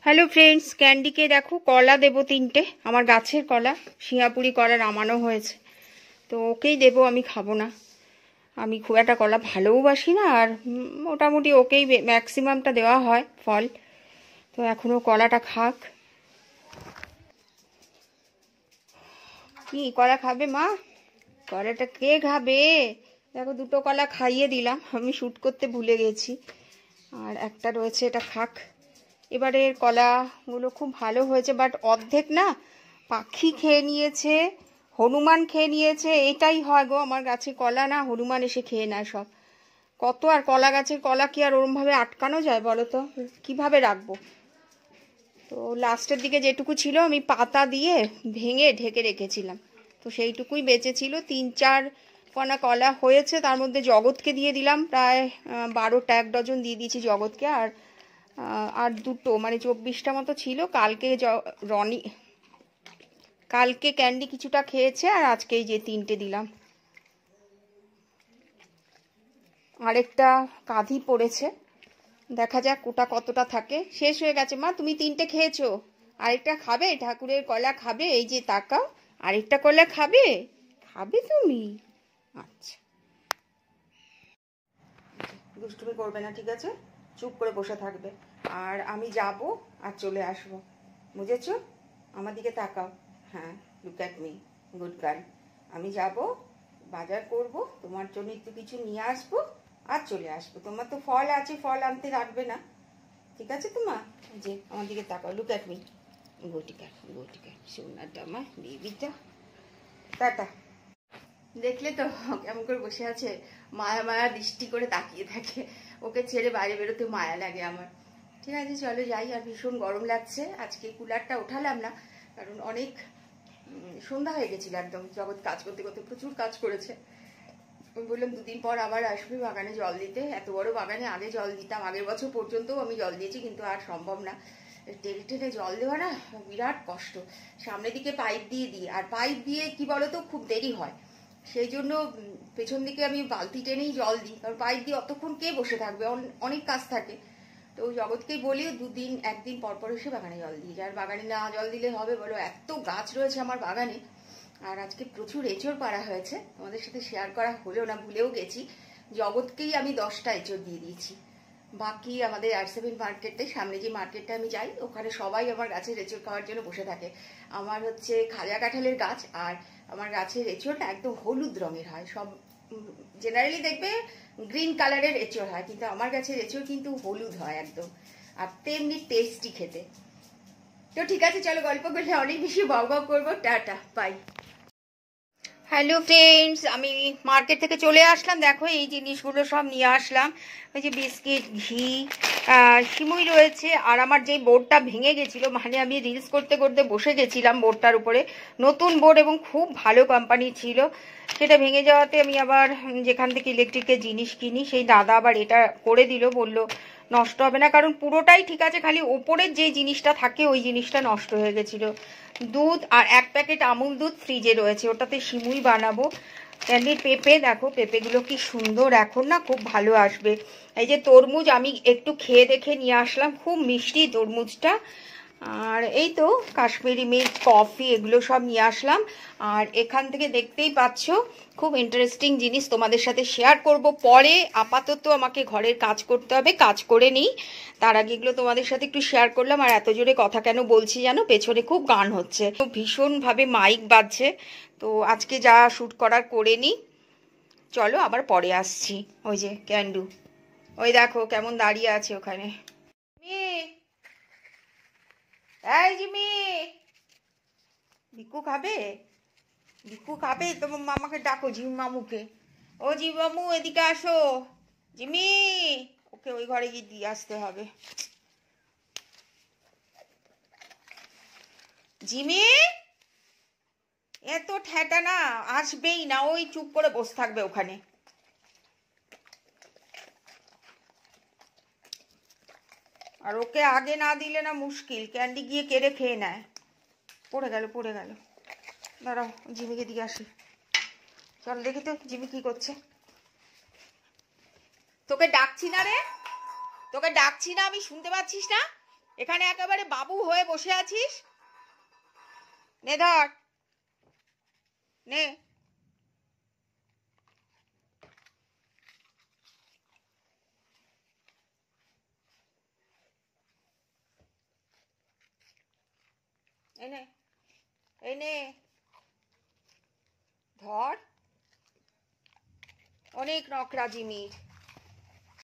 Hello friends candy के देखो कला देव तीनटे আমার গাছের কলা সিঙ্গাপুরি কলা নামানো হয়েছে তো ওকেই দেব আমি খাবো না আমি খুব একটা কলা ভালোবাসি না আর মোটামুটি ওকেই ম্যাক্সিমামটা দেওয়া হয় ফল তো এখনো কলাটা খাক কি কলা খাবে মা কলাটা কে খাবে দেখো দুটো কলা খাইয়ে দিলাম আমি শুট করতে ভুলে গেছি আর একটা রয়েছে এটা খাক এবারের কলাগুলো খুব ভালো হয়েছে বাট অর্ধেক না পাখি খেয়ে নিয়েছে হনুমান খেয়ে নিয়েছে এটাই হয় গো আমার গাছে কলা না হনুমান এসে খেয়ে নেয় সব কত আর কলা গাছের কলা কি আর ওরমভাবে আটকানো যায় বলো তো কিভাবে রাখবো তো লাস্টের দিকে যেটুকু ছিল আমি পাতা দিয়ে ভেঙে ঢেকে রেখেছিলাম তো সেইটুকুই বেঁচে ছিল 3-4 কণা কলা হয়েছে তার মধ্যে জগৎকে দিয়ে দিলাম প্রায় 12টা 1 ডজন দিয়ে দিয়েছি জগৎকে আর দুটো মানে 24টা মতো ছিল কালকে ক্যান্ডি কিছুটা খেয়েছে আর আজকেই যে 3টে দিলাম আরেকটা কাঁধি পড়েছে দেখা যাক ওটা কতটা থাকে শেষ হয়ে গেছে মা তুমি 3টে খেয়েছো আরেকটা খাবে ঠাকুরের কলা খাবে এই যে তাকাও আরেকটা কলা খাবে তুমি আচ্ছা দুষ্টুমি করবে না ঠিক আছে চুপ করে বসে থাকবে আর আমি যাব আর চলে আসব বুঝেছো আমার দিকে তাকাও হ্যাঁ look at me good girl আমি যাব বাজার করব তোমার জন্য একটু কিছু নিয়ে আসবো আর চলে আসবো তোমার তো ফল আছে ফল আনতে রাখবে না ঠিক আছে তোমার যে আমার দিকে তাকাও লুক অ্যাট মি গোটিকা সোনাটা আমার বেবিটা টাটা দেখলে তো কেমন করে বসে আছে মায়া মায়া দৃষ্টি করে তাকিয়ে থাকে ওকে ছেড়ে বাইরে বেরোতে মায়া লাগে আমার ঠিক আছে চলো যাই আর ভীষণ গরম লাগছে আজকে কুলারটা উঠালাম না কারণ অনেক সন্ধ্যা হয়ে গেছিল একদম জগৎ কাজ করতে করতে প্রচুর কাজ করেছে আমি বললাম 2 দিন পর আবার আসবি বাগানে জল দিতে এত বড় বাগানে আগে জল দিতাম আগের বছর পর্যন্তও আমি জল দিয়েছি কিন্তু আর সম্ভব না টেনে টেনে জল দেওয়া না বিরাট কষ্ট সামনের দিকে পাইপ দিয়ে দিই আর পাইপ দিয়ে কি বলতো খুব দেরি হয় সেই জন্য পেছন দিকে আমি বালতি টেনেই জল দিই কারণ পাইপ দিয়ে অতক্ষণ কে বসে থাকবে অনেক কাজ থাকে তো জগৎকেই বলি 2 দিন 1 দিন পর পর এসে বাগানে জল দিই আর বাগানে না জল দিলে হবে বলো এত গাছ রয়েছে আমার বাগানে আর আজকে প্রচুর এঁচড় পাড়া হয়েছে তোমাদের সাথে শেয়ার করা হলেও না ভুলেও গেছি জগৎকেই আমি 10টা এঁচড় দিয়ে দিয়েছি বাকি আমাদের R7 মার্কেটে সামনে যে মার্কেটটা আমি যাই ওখানে সবাই আমার গাছের এঁচড় খাওয়ার জন্য বসে থাকে আমার হচ্ছে খাজা কাঁঠালের গাছ আর আমার গাছের এঁচড়টা একদম হলুদ রঙের হয় সব জেনারেলি দেখবে গ্রিন কালারের এঁচড় হয় কিন্তু আমার গাছের এঁচড় কিন্তু হলুদ হয় একদম আর তেমনি টেস্টি খেতে তো ঠিক আছে চলো গল্প করলে অনেক বেশি বক করবো টাটা বাই হ্যালো ফ্রেন্ডস আমি মার্কেট থেকে চলে আসলাম দেখো এই জিনিসগুলো সব নিয়ে আসলাম ওই যে বিস্কিট ঘি সিমুই রয়েছে আর আমার যেই বোর্ডটা ভেঙে গেছিলো মানে আমি রিলস করতে করতে বসে গেছিলাম বোর্ডটার উপরে নতুন বোর্ড এবং খুব ভালো কোম্পানি ছিল সেটা ভেঙে যাওয়াতে আমি আবার যেখান থেকে ইলেকট্রিকের জিনিস কিনি সেই দাদা আবার এটা করে দিল বলল নষ্ট হবে না কারণ পুরোটাই ঠিক আছে খালি ওপরের যে জিনিসটা থাকে ওই জিনিসটা নষ্ট হয়ে গেছিলো দুধ আর 1 প্যাকেট আমুল দুধ ফ্রিজে রয়েছে ওটাতে সিমুই বানাবো ক্যান্ডির পেঁপে দেখো পেঁপেগুলো কি সুন্দর এখন না খুব ভালো আসবে এই যে তরমুজ আমি একটু খেয়ে দেখে নিয়ে আসলাম খুব মিষ্টি তরমুজটা আর এই তো কাশ্মীরি মিল্ক কফি এগুলো সব নিয়ে আসলাম আর এখান থেকে দেখতেই পাচ্ছ খুব ইন্টারেস্টিং জিনিস তোমাদের সাথে শেয়ার করব পরে আপাতত আমাকে ঘরের কাজ করতে হবে কাজ করে নিই তার আগে এগুলো তোমাদের সাথে একটু শেয়ার করলাম আর এত জোরে কথা কেন বলছি জানো পেছনে খুব গান হচ্ছে ভীষণভাবে মাইক বাজছে তো আজকে যা শ্যুট করার করে নিই চলো আবার পরে আসছি ওই যে ক্যান্ডু ওই দেখো কেমন দাঁড়িয়ে আছে ওখানে এই জিমি ভিকু খাবে তোমার মামাকে ডাকো জিমি মামুকে ও জিমি মামু এদিকে আসো জিমি ওকে ওই ঘরে গিয়ে দিয়ে আসতে হবে জিমি এত ঠেটা না আসবেই না ওই চুপ করে বসে থাকবে ওখানে আর ওকে আগে না দিলে না মুশকিল ক্যান্ডি গিয়ে কেড়ে খেয়ে নেয় পড়ে গেল দাঁড়াও জিমিকে দিয়ে আসি চল দেখি তো জিমি কি করছে তোকে ডাকছি না রে তোকে ডাকছি না আমি শুনতে পাচ্ছিস না এখানে একেবারে বাবু হয়ে বসে আছিস। নে ধর, নে। এই নে, এই নে, ধর। অনেক নকরা জিমির।